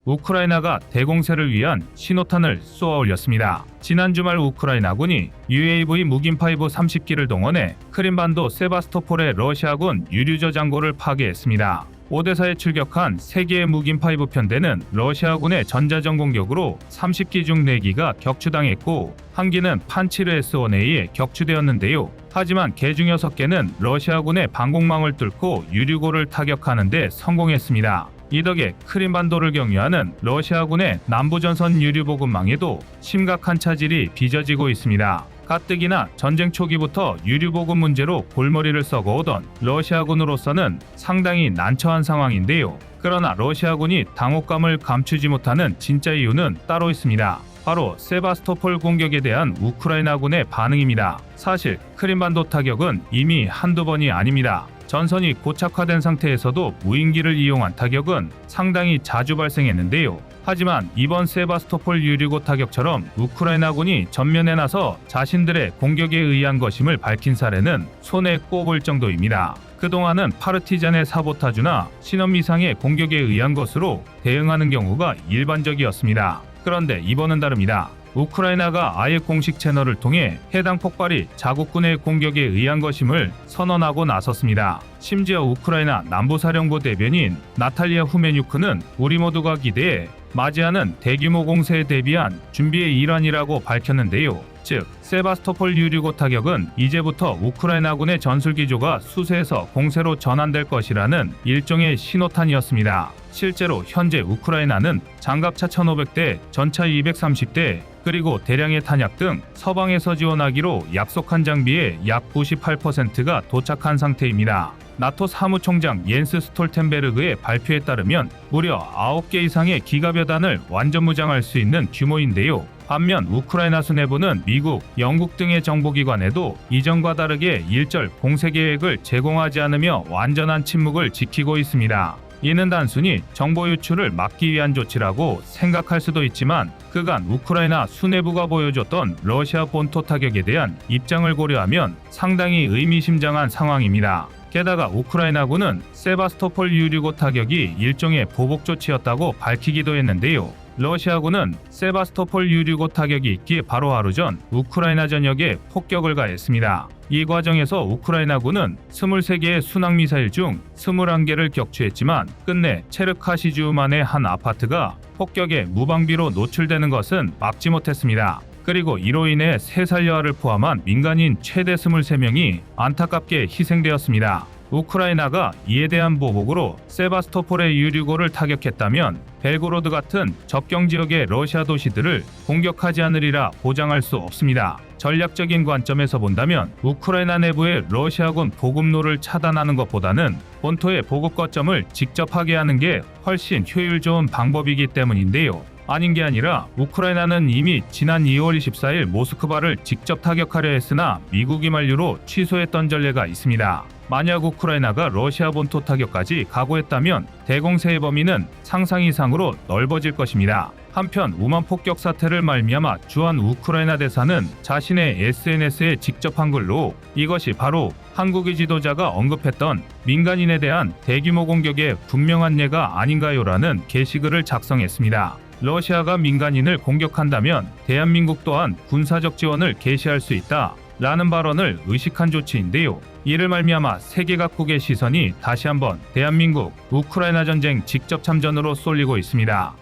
우크라이나가 대공세를 위한 신호탄을 쏘아 올렸습니다. 지난 주말 우크라이나군이 UAV 무긴파이브 30기를 동원해 크림반도 세바스토폴의 러시아군 유류저장고를 파괴했습니다. 오데사에 출격한 3개의 무긴파이브 편대는 러시아군의 전자전 공격으로 30기 중 4기가 격추당했고 1기는 판치르 S1A에 격추되었는데요. 하지만 개중 6개는 러시아군의 방공망을 뚫고 유류고를 타격하는 데 성공했습니다. 이 덕에 크림반도를 경유하는 러시아군의 남부전선 유류보급망에도 심각한 차질이 빚어지고 있습니다. 가뜩이나 전쟁 초기부터 유류보급 문제로 골머리를 썩어오던 러시아군으로서는 상당히 난처한 상황인데요. 그러나 러시아군이 당혹감을 감추지 못하는 진짜 이유는 따로 있습니다. 바로 세바스토폴 공격에 대한 우크라이나군의 반응입니다. 사실 크림반도 타격은 이미 한두 번이 아닙니다. 전선이 고착화된 상태에서도 무인기를 이용한 타격은 상당히 자주 발생했는데요. 하지만 이번 세바스토폴 유류고 타격처럼 우크라이나군이 전면에 나서 자신들의 공격에 의한 것임을 밝힌 사례는 손에 꼽을 정도입니다. 그동안은 파르티잔의 사보타주나 신원미상의 공격에 의한 것으로 대응하는 경우가 일반적이었습니다. 그런데 이번은 다릅니다. 우크라이나가 아예 공식 채널을 통해 해당 폭발이 자국군의 공격에 의한 것임을 선언하고 나섰습니다. 심지어 우크라이나 남부사령부 대변인 나탈리아 후메뉴크는 우리 모두가 기대해 맞이하는 대규모 공세에 대비한 준비의 일환이라고 밝혔는데요. 즉, 세바스토폴 유류고 타격은 이제부터 우크라이나군의 전술기조가 수세에서 공세로 전환될 것이라는 일종의 신호탄이었습니다. 실제로 현재 우크라이나는 장갑차 1500대, 전차 230대, 그리고 대량의 탄약 등 서방에서 지원하기로 약속한 장비의 약 98%가 도착한 상태입니다. 나토 사무총장 옌스 스톨텐베르그의 발표에 따르면 무려 9개 이상의 기갑여단을 완전 무장할 수 있는 규모인데요. 반면 우크라이나 수뇌부는 미국, 영국 등의 정보기관에도 이전과 다르게 일절 공세 계획을 제공하지 않으며 완전한 침묵을 지키고 있습니다. 이는 단순히 정보 유출을 막기 위한 조치라고 생각할 수도 있지만 그간 우크라이나 수뇌부가 보여줬던 러시아 본토 타격에 대한 입장을 고려하면 상당히 의미심장한 상황입니다. 게다가 우크라이나군은 세바스토폴 유류고 타격이 일종의 보복 조치였다고 밝히기도 했는데요. 러시아군은 세바스토폴 유류고 타격이 있기 바로 하루 전 우크라이나 전역에 폭격을 가했습니다. 이 과정에서 우크라이나군은 23개의 순항미사일 중 21개를 격추했지만 끝내 체르카시주만의 한 아파트가 폭격에 무방비로 노출되는 것은 막지 못했습니다. 그리고 이로 인해 3살 여아를 포함한 민간인 최대 23명이 안타깝게 희생되었습니다. 우크라이나가 이에 대한 보복으로 세바스토폴의 유류고를 타격했다면 벨고로드 같은 접경 지역의 러시아 도시들을 공격하지 않으리라 보장할 수 없습니다. 전략적인 관점에서 본다면 우크라이나 내부의 러시아군 보급로를 차단하는 것보다는 본토의 보급 거점을 직접 하게 하는 게 훨씬 효율 좋은 방법이기 때문인데요. 아닌 게 아니라 우크라이나는 이미 지난 2월 24일 모스크바를 직접 타격하려 했으나 미국이 만류로 취소했던 전례가 있습니다. 만약 우크라이나가 러시아 본토 타격까지 각오했다면 대공세의 범위는 상상 이상으로 넓어질 것입니다. 한편 우만 폭격 사태를 말미암아 주한 우크라이나 대사는 자신의 SNS에 직접 한 글로 이것이 바로 한국의 지도자가 언급했던 민간인에 대한 대규모 공격의 분명한 예가 아닌가요라는 게시글을 작성했습니다. 러시아가 민간인을 공격한다면 대한민국 또한 군사적 지원을 개시할 수 있다 라는 발언을 의식한 조치인데요. 이를 말미암아 세계 각국의 시선이 다시 한번 대한민국 우크라이나 전쟁 직접 참전으로 쏠리고 있습니다.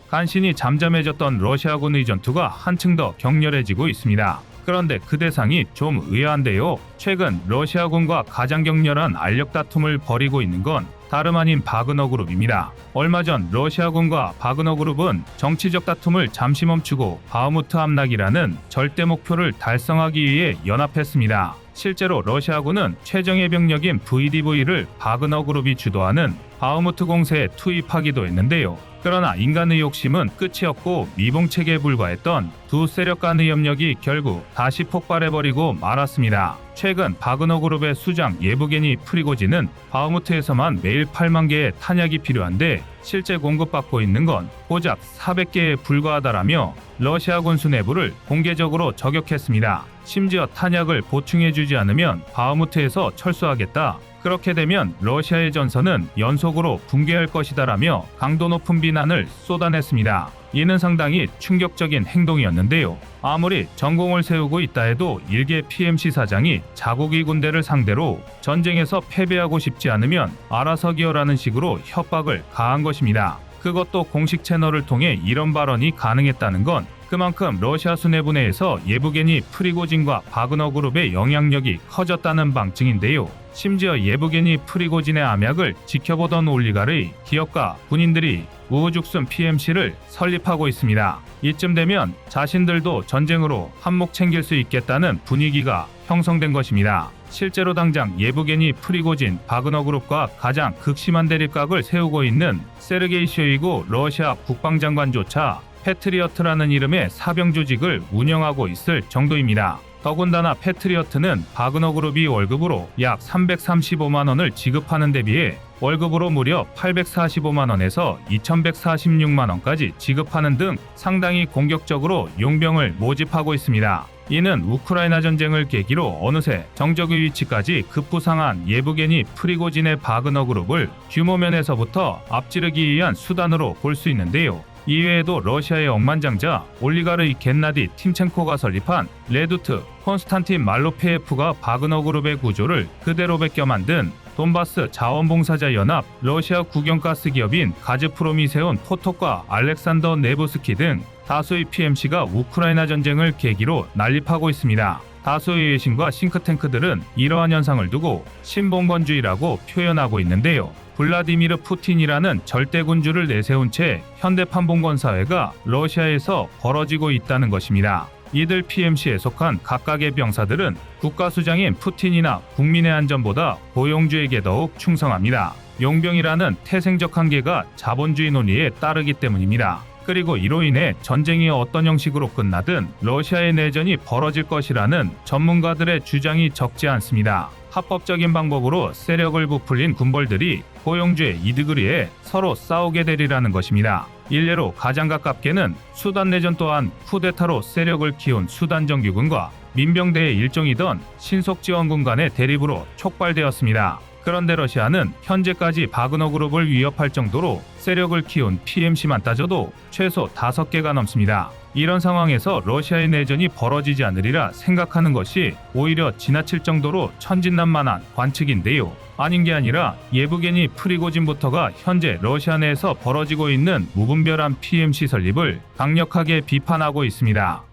간신히 잠잠해졌던 러시아군의 전투가 한층 더 격렬해지고 있습니다. 그런데 그 대상이 좀 의아한데요. 최근 러시아군과 가장 격렬한 알력 다툼을 벌이고 있는 건 다름 아닌 바그너 그룹입니다. 얼마 전 러시아군과 바그너 그룹은 정치적 다툼을 잠시 멈추고 바흐무트 함락이라는 절대 목표를 달성하기 위해 연합했습니다. 실제로 러시아군은 최정예 병력인 VDV를 바그너 그룹이 주도하는 바흐무트 공세에 투입하기도 했는데요. 그러나 인간의 욕심은 끝이 없고 미봉책에 불과했던 두 세력 간의 협력이 결국 다시 폭발해버리고 말았습니다. 최근 바그너 그룹의 수장 예브게니 프리고진은 바흐무트에서만 매일 8만 개의 탄약이 필요한데 실제 공급받고 있는 건 고작 400개에 불과하다라며 러시아군 수뇌부를 공개적으로 저격했습니다. 심지어 탄약을 보충해주지 않으면 바흐무트에서 철수하겠다, 그렇게 되면 러시아의 전선은 연속으로 붕괴할 것이다라며 강도 높은 비난을 쏟아냈습니다. 이는 상당히 충격적인 행동이었는데요. 아무리 전공을 세우고 있다 해도 일개 PMC 사장이 자국의 군대를 상대로 전쟁에서 패배하고 싶지 않으면 알아서 기어라는 식으로 협박을 가한 것입니다. 그것도 공식 채널을 통해 이런 발언이 가능했다는 건 그만큼 러시아 수뇌부 내에서 예부게니 프리고진과 바그너 그룹의 영향력이 커졌다는 방증인데요. 심지어 예부게니 프리고진의 암약을 지켜보던 올리가르의 기업가 군인들이 우후죽순 PMC를 설립하고 있습니다. 이쯤 되면 자신들도 전쟁으로 한몫 챙길 수 있겠다는 분위기가 형성된 것입니다. 실제로 당장 예부게니 프리고진 바그너 그룹과 가장 극심한 대립각을 세우고 있는 세르게이 쇼이구 러시아 국방장관조차 패트리어트라는 이름의 사병 조직을 운영하고 있을 정도입니다. 더군다나 패트리어트는 바그너 그룹이 월급으로 약 335만 원을 지급하는 데 비해 월급으로 무려 845만 원에서 2146만 원까지 지급하는 등 상당히 공격적으로 용병을 모집하고 있습니다. 이는 우크라이나 전쟁을 계기로 어느새 정적의 위치까지 급부상한 예부게니 프리고진의 바그너 그룹을 규모 면에서부터 앞지르기 위한 수단으로 볼 수 있는데요. 이외에도 러시아의 억만장자 올리가르 겐나디 팀첸코가 설립한 레두트 콘스탄틴 말로페예프가 바그너 그룹의 구조를 그대로 베껴 만든 돈바스 자원봉사자 연합, 러시아 국영가스 기업인 가즈프롬이 세운 포톡과 알렉산더 네브스키 등 다수의 PMC가 우크라이나 전쟁을 계기로 난립하고 있습니다. 다수의 외신과 싱크탱크들은 이러한 현상을 두고 신봉건주의라고 표현하고 있는데요. 블라디미르 푸틴이라는 절대군주를 내세운 채 현대판봉건 사회가 러시아에서 벌어지고 있다는 것입니다. 이들 PMC에 속한 각각의 병사들은 국가수장인 푸틴이나 국민의 안전보다 고용주에게 더욱 충성합니다. 용병이라는 태생적 한계가 자본주의 논리에 따르기 때문입니다. 그리고 이로 인해 전쟁이 어떤 형식으로 끝나든 러시아의 내전이 벌어질 것이라는 전문가들의 주장이 적지 않습니다. 합법적인 방법으로 세력을 부풀린 군벌들이 고용주의 이득을 위해 서로 싸우게 되리라는 것입니다. 일례로 가장 가깝게는 수단 내전 또한 쿠데타로 세력을 키운 수단 정규군과 민병대의 일종이던 신속지원군 간의 대립으로 촉발되었습니다. 그런데 러시아는 현재까지 바그너 그룹을 위협할 정도로 세력을 키운 PMC만 따져도 최소 5개가 넘습니다. 이런 상황에서 러시아의 내전이 벌어지지 않으리라 생각하는 것이 오히려 지나칠 정도로 천진난만한 관측인데요. 아닌 게 아니라 예부게니 프리고진부터가 현재 러시아 내에서 벌어지고 있는 무분별한 PMC 설립을 강력하게 비판하고 있습니다.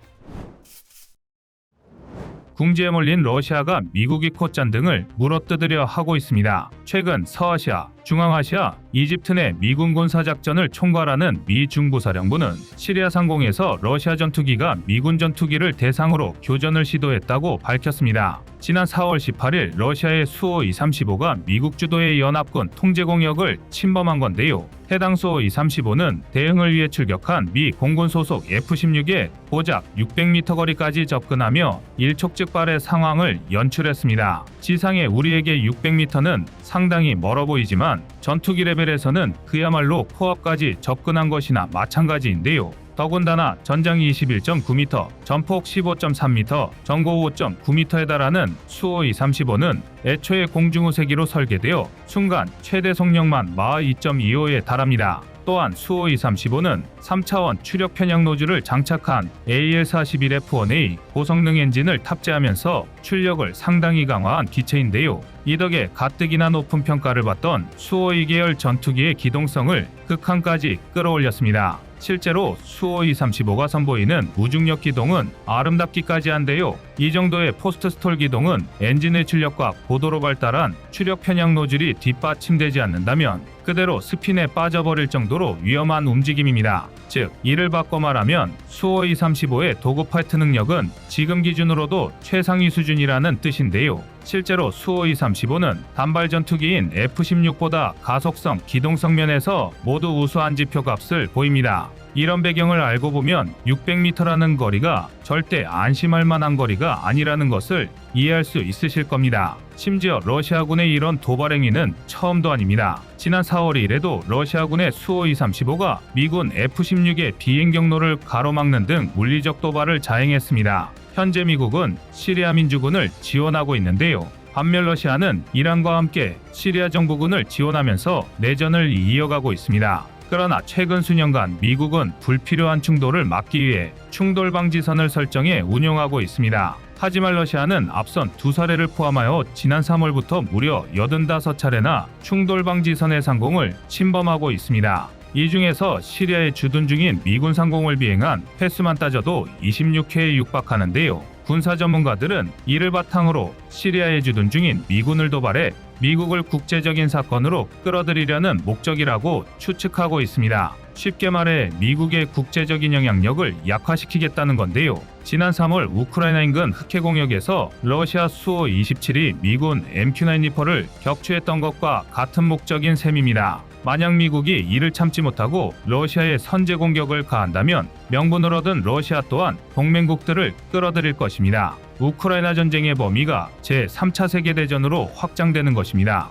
궁지에 몰린 러시아가 미국이 콧잔 등을 물어뜯으려 하고 있습니다. 최근 서아시아, 중앙아시아, 이집트 내 미군 군사작전을 총괄하는 미 중부사령부는 시리아 상공에서 러시아 전투기가 미군 전투기를 대상으로 교전을 시도했다고 밝혔습니다. 지난 4월 18일 러시아의 수호 235가 미국 주도의 연합군 통제 공역을 침범한 건데요. 해당 수호 235는 대응을 위해 출격한 미 공군 소속 F-16에 고작 600m 거리까지 접근하며 일촉즉발의 상황을 연출했습니다. 지상에 우리에게 600m는 상당히 멀어 보이지만 전투기 레벨에서는 그야말로 코앞까지 접근한 것이나 마찬가지인데요. 더군다나 전장 21.9m, 전폭 15.3m, 전고 5.9m에 달하는 수호 235는 애초에 공중우세기로 설계되어 순간 최대 속력만 마하 2.25에 달합니다. 또한 수호 235는 3차원 추력 편향 노즐을 장착한 AL-41F1A 고성능 엔진을 탑재하면서 출력을 상당히 강화한 기체인데요. 이 덕에 가뜩이나 높은 평가를 받던 수호 2계열 전투기의 기동성을 극한까지 끌어올렸습니다. 실제로 수호 235가 선보이는 무중력 기동은 아름답기까지 한데요. 이 정도의 포스트 스톨 기동은 엔진의 출력과 고도로 발달한 추력 편향 노즐이 뒷받침되지 않는다면 그대로 스핀에 빠져버릴 정도로 위험한 움직임입니다. 즉, 이를 바꿔 말하면 수호 235의 도구 파이트 능력은 지금 기준으로도 최상위 수준이라는 뜻인데요. 실제로 수호 235는 단발 전투기인 F-16보다 가속성, 기동성 면에서 모두 우수한 지표 값을 보입니다. 이런 배경을 알고 보면 600m라는 거리가 절대 안심할 만한 거리가 아니라는 것을 이해할 수 있으실 겁니다. 심지어 러시아군의 이런 도발 행위는 처음도 아닙니다. 지난 4월 1일에도 러시아군의 수호 235가 미군 F-16의 비행 경로를 가로막는 등 물리적 도발을 자행했습니다. 현재 미국은 시리아 민주군을 지원하고 있는데요. 반면 러시아는 이란과 함께 시리아 정부군을 지원하면서 내전을 이어가고 있습니다. 그러나 최근 수년간 미국은 불필요한 충돌을 막기 위해 충돌 방지선을 설정해 운용하고 있습니다. 하지만 러시아는 앞선 두 사례를 포함하여 지난 3월부터 무려 85차례나 충돌 방지선의 상공을 침범하고 있습니다. 이 중에서 시리아에 주둔 중인 미군 상공을 비행한 횟수만 따져도 26회에 육박하는데요. 군사 전문가들은 이를 바탕으로 시리아에 주둔 중인 미군을 도발해 미국을 국제적인 사건으로 끌어들이려는 목적이라고 추측하고 있습니다. 쉽게 말해 미국의 국제적인 영향력을 약화시키겠다는 건데요. 지난 3월 우크라이나 인근 흑해공역에서 러시아 수호 27이 미군 MQ-9 리퍼를 격추했던 것과 같은 목적인 셈입니다. 만약 미국이 이를 참지 못하고 러시아에 선제 공격을 가한다면 명분을 얻은 러시아 또한 동맹국들을 끌어들일 것입니다. 우크라이나 전쟁의 범위가 제3차 세계대전으로 확장되는 것입니다.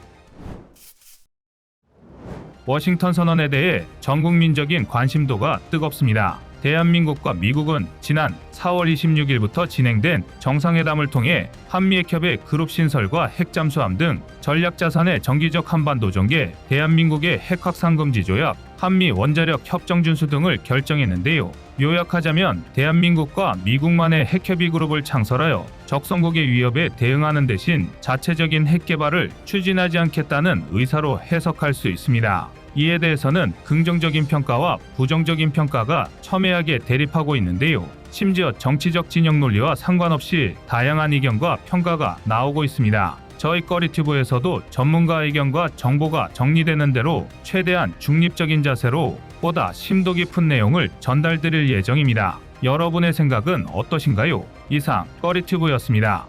워싱턴 선언에 대해 전 국민적인 관심도가 뜨겁습니다. 대한민국과 미국은 지난 4월 26일부터 진행된 정상회담을 통해 한미핵협의 그룹 신설과 핵잠수함 등 전략자산의 정기적 한반도 전개, 대한민국의 핵확산 금지 조약, 한미 원자력 협정 준수 등을 결정했는데요. 요약하자면 대한민국과 미국만의 핵협의 그룹을 창설하여 적성국의 위협에 대응하는 대신 자체적인 핵 개발을 추진하지 않겠다는 의사로 해석할 수 있습니다. 이에 대해서는 긍정적인 평가와 부정적인 평가가 첨예하게 대립하고 있는데요. 심지어 정치적 진영 논리와 상관없이 다양한 의견과 평가가 나오고 있습니다. 저희 꺼리튜브에서도 전문가 의견과 정보가 정리되는 대로 최대한 중립적인 자세로 보다 심도 깊은 내용을 전달드릴 예정입니다. 여러분의 생각은 어떠신가요? 이상 꺼리튜브였습니다.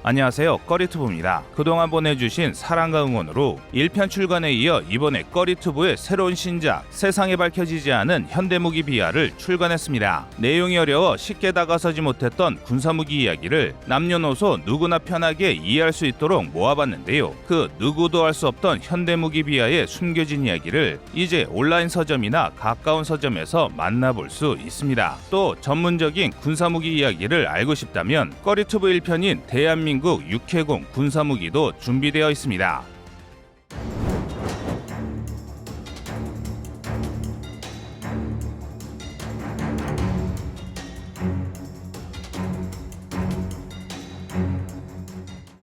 안녕하세요, 꺼리튜브입니다. 그동안 보내주신 사랑과 응원으로 1편 출간에 이어 이번에 꺼리튜브의 새로운 신작 세상에 밝혀지지 않은 현대무기 비하를 출간했습니다. 내용이 어려워 쉽게 다가서지 못했던 군사무기 이야기를 남녀노소 누구나 편하게 이해할 수 있도록 모아봤는데요. 그 누구도 알 수 없던 현대무기 비하의 숨겨진 이야기를 이제 온라인 서점이나 가까운 서점에서 만나볼 수 있습니다. 또 전문적인 군사무기 이야기를 알고 싶다면 꺼리튜브 1편인 대한민국 육해공 군사무기도 준비되어 있습니다.